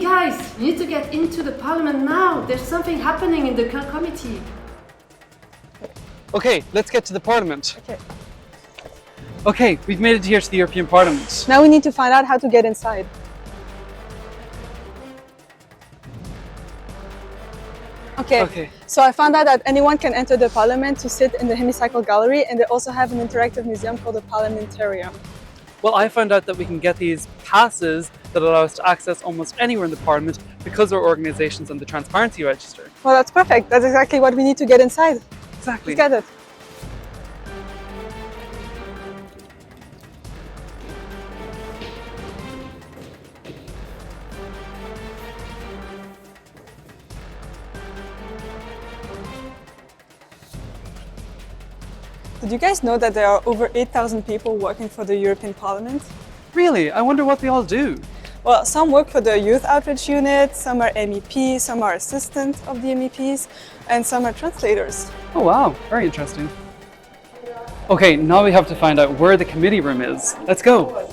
guys, you need to get into the parliament now. There's something happening in the committee. Okay, let's get to the parliament. Okay. Okay, we've made it here to the European Parliament. Now we need to find out how to get inside. Okay. So I found out that anyone can enter the parliament to sit in the hemicycle gallery, and they also have an interactive museum called the Parliamentarium. Well, I found out that we can get these passes that allow us to access almost anywhere in the parliament because our organisation's on the Transparency Register. Well, that's perfect. That's exactly what we need to get inside. Exactly. Let's get it. Did you guys know that there are over 8,000 people working for the European Parliament? Really? I wonder what they all do. Well, some work for the Youth Outreach Unit, some are MEPs, some are assistants of the MEPs, and some are translators. Oh wow, very interesting. Okay, now we have to find out where the committee room is. Let's go.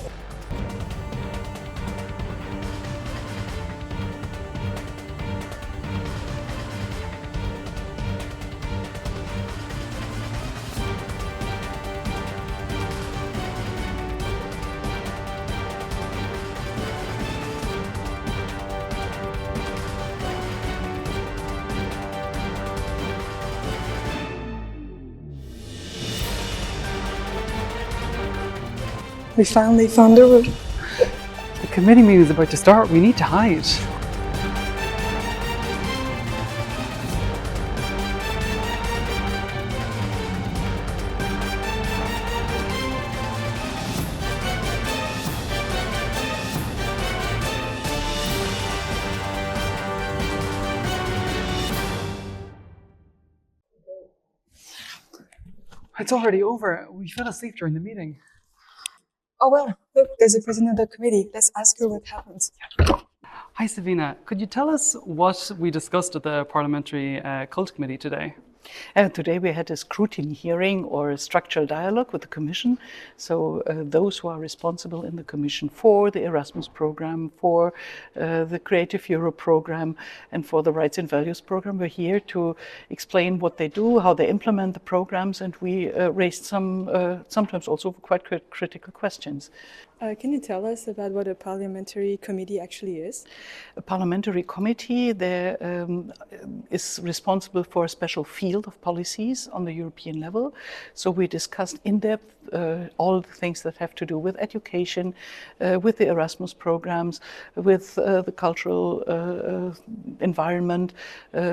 We finally found the room. The committee meeting is about to start. We need to hide. It's already over. We fell asleep during the meeting. Oh well, look, there's a president of the committee. Let's ask her what happens. Hi Sabina, could you tell us what we discussed at the Parliamentary Cult Committee today? Today we had a scrutiny hearing or a structural dialogue with the Commission. So those who are responsible in the Commission for the Erasmus program, for the Creative Europe program, and for the Rights and Values program were here to explain what they do, how they implement the programs, and we raised some, sometimes also quite critical questions. Can you tell us about what a parliamentary committee actually is? A parliamentary committee there is responsible for a special field of policies on the European level. So we discussed in depth all the things that have to do with education, with the Erasmus programs, with the cultural environment,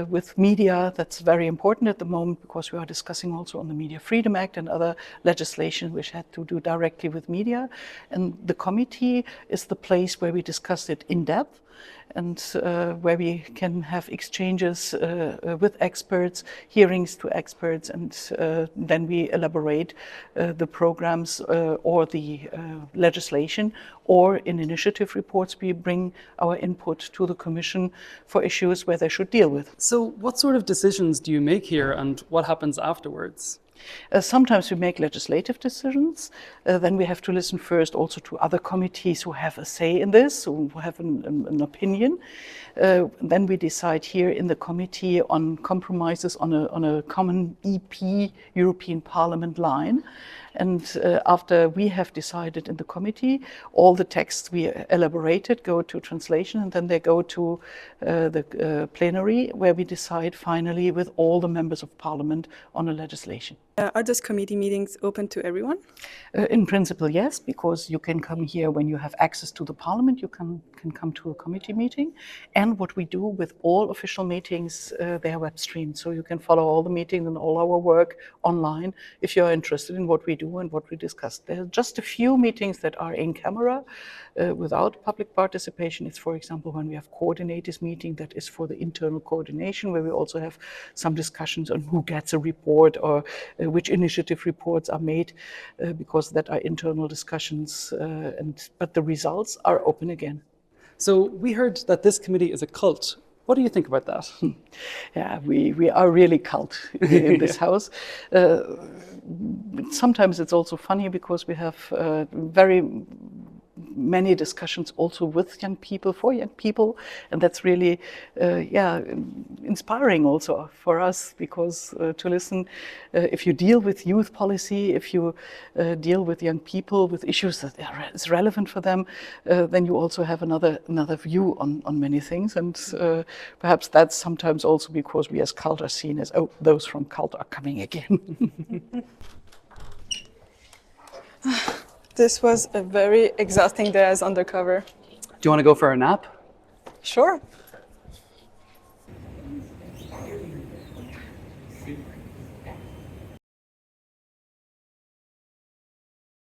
with media. That's very important at the moment because we are discussing also on the Media Freedom Act and other legislation which had to do directly with media. And the committee is the place where we discuss it in depth and where we can have exchanges with experts, hearings to experts, and then we elaborate the programs or the legislation, or in initiative reports we bring our input to the Commission for issues where they should deal with. So what sort of decisions do you make here and what happens afterwards? Sometimes we make legislative decisions, then we have to listen first also to other committees who have a say in this, who have an opinion. Then we decide here in the committee on compromises on a common EP, European Parliament line. And after we have decided in the committee, all the texts we elaborated go to translation, and then they go to the plenary, where we decide finally with all the members of Parliament on a legislation. Are those committee meetings open to everyone? In principle, yes, because you can come here when you have access to the Parliament, you can come to a committee meeting. And what we do with all official meetings, they are web streamed, so you can follow all the meetings and all our work online if you're interested in what we do and what we discuss. There are just a few meetings that are in camera without public participation. It's, for example, when we have coordinators meeting, that is for the internal coordination, where we also have some discussions on who gets a report or which initiative reports are made, because that are internal discussions, but the results are open again. So we heard that this committee is a cult. What do you think about that? Yeah, we are really cult in this house. Sometimes it's also funny because we have very many discussions also with young people, for young people, and that's really, inspiring also for us, because to listen, if you deal with youth policy, if you deal with young people, with issues that is relevant for them, then you also have another view on many things, and perhaps that's sometimes also because we as CULT are seen as, oh, those from CULT are coming again. This was a very exhausting day as undercover. Do you want to go for a nap? Sure.